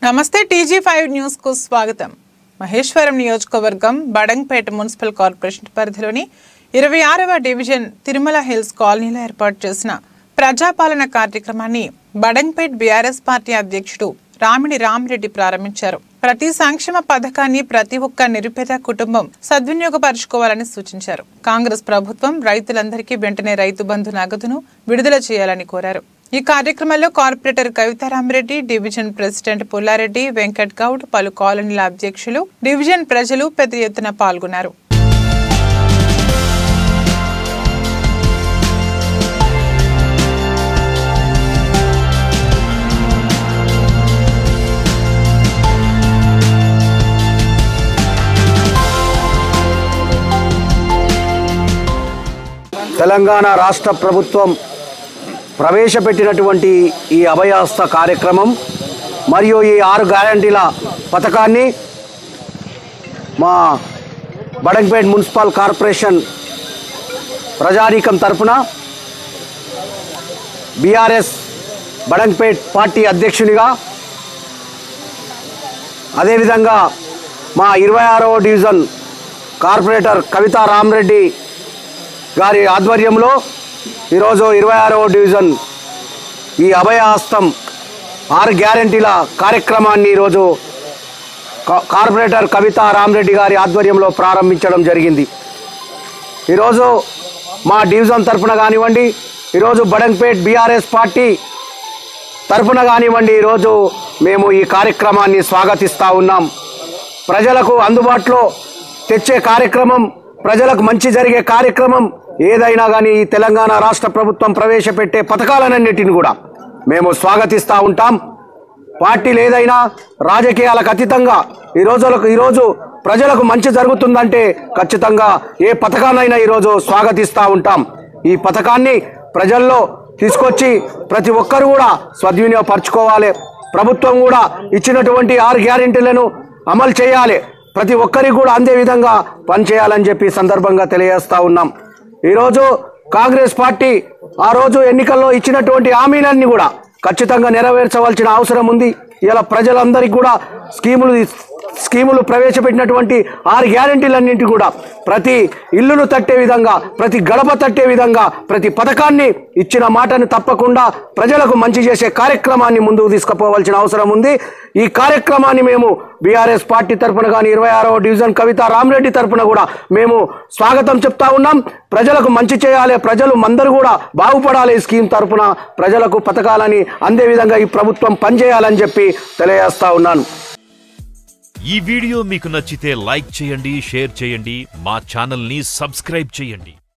నమస్తే టీజీ5 న్యూస్ కు స్వాగతం. మహేశ్వరం నియోజకవర్గం బడంగ్పేట మున్సిపల్ కార్పొరేషన్ పరిధిలోని 26వ డివిజన్ తిరుమల హిల్స్ కాలనీలో ఏర్పాటు చేసిన ప్రజాపాలన కార్యక్రమాన్ని బడంగ్పేట్ బీఆర్ఎస్ పార్టీ అధ్యక్షుడు రామిడి రామిరెడ్డి ప్రారంభించారు. ప్రతి సంక్షేమ పథకాన్ని ప్రతి ఒక్క నిరుపేద కుటుంబం సద్వినియోగపరచుకోవాలని సూచించారు. కాంగ్రెస్ ప్రభుత్వం రైతులందరికీ వెంటనే రైతు బంధు నగదును విడుదల చేయాలని కోరారు. ఈ కార్యక్రమంలో కార్పొరేటర్ కవితా రామిరెడ్డి, డివిజన్ ప్రెసిడెంట్ పుల్లారెడ్డి, వెంకట్ గౌడ్, పలు కాలనీల అధ్యక్షులు, డివిజన్ ప్రజలు పెద్ద ఎత్తున పాల్గొన్నారు. తెలంగాణ రాష్ట్ర ప్రభుత్వం ప్రవేశపెట్టినటువంటి ఈ అభయహస్త కార్యక్రమం మరియు ఈ 6 గ్యారంటీల పథకాన్ని మా బడంగ్పేట్ మున్సిపల్ కార్పొరేషన్ ప్రజానీకం తరఫున బీఆర్ఎస్ బడంగ్పేట్ పార్టీ అధ్యక్షునిగా, అదేవిధంగా మా 26వ డివిజన్ కార్పొరేటర్ కవితా రామిరెడ్డి గారి ఆధ్వర్యంలో ఈరోజు 26వ డివిజన్ ఈ అభయహస్తం 6 గ్యారంటీల కార్యక్రమాన్ని ఈరోజు కార్పొరేటర్ కవితా రామిరెడ్డి గారి ఆధ్వర్యంలో ప్రారంభించడం జరిగింది. ఈరోజు మా డివిజన్ తరఫున కానివ్వండి, ఈరోజు బడంగ్పేట్ బీఆర్ఎస్ పార్టీ తరఫున కానివ్వండి, ఈరోజు మేము ఈ కార్యక్రమాన్ని స్వాగతిస్తూ ఉన్నాం. ప్రజలకు అందుబాటులో తెచ్చే కార్యక్రమం, ప్రజలకు మంచి జరిగే కార్యక్రమం ఏదైనా కానీ ఈ తెలంగాణ రాష్ట్ర ప్రభుత్వం ప్రవేశపెట్టే పథకాలన్నింటిని కూడా మేము స్వాగతిస్తూ ఉంటాం. పార్టీలు ఏదైనా రాజకీయాలకు అతీతంగా ఈరోజు ప్రజలకు మంచి జరుగుతుందంటే ఖచ్చితంగా ఏ పథకాన్నైనా ఈరోజు స్వాగతిస్తూ ఉంటాం. ఈ పథకాన్ని ప్రజల్లో తీసుకొచ్చి ప్రతి ఒక్కరు కూడా సద్వినియోగపరచుకోవాలి. ప్రభుత్వం కూడా ఇచ్చినటువంటి 6 గ్యారెంటీలను అమలు చేయాలి. ప్రతి ఒక్కరికి కూడా అందే విధంగా పనిచేయాలని చెప్పి సందర్భంగా తెలియజేస్తూ ఉన్నాం. ఈరోజు కాంగ్రెస్ పార్టీ ఆ రోజు ఎన్నికల్లో ఇచ్చినటువంటి హామీలన్నీ కూడా ఖచ్చితంగా నెరవేర్చవలసిన అవసరం ఉంది. ఇలా ప్రజలందరికీ కూడా స్కీములు ప్రవేశపెట్టినటువంటి 6 గ్యారెంటీలన్నింటి కూడా ప్రతి ఇల్లును తట్టే విధంగా, ప్రతి గడప తట్టే విధంగా, ప్రతి పథకాన్ని ఇచ్చిన మాటను తప్పకుండా ప్రజలకు మంచి చేసే కార్యక్రమాన్ని ముందుకు తీసుకుపోవాల్సిన అవసరం ఉంది. ఈ కార్యక్రమాన్ని మేము బీఆర్ఎస్ పార్టీ తరఫున కానీ 26వ డివిజన్ కవితా రామిరెడ్డి తరఫున కూడా మేము స్వాగతం చెప్తా ఉన్నాం. ప్రజలకు మంచి చేయాలి, ప్రజలు అందరూ కూడా బాగుపడాలి. ఈ స్కీమ్ తరఫున ప్రజలకు పథకాలని అందే విధంగా ఈ ప్రభుత్వం పనిచేయాలని చెప్పి తెలియజేస్తా ఉన్నాను. ఈ వీడియో మీకు నచ్చితే లైక్ చేయండి, షేర్ చేయండి, మా ఛానల్ని సబ్స్క్రైబ్ చేయండి.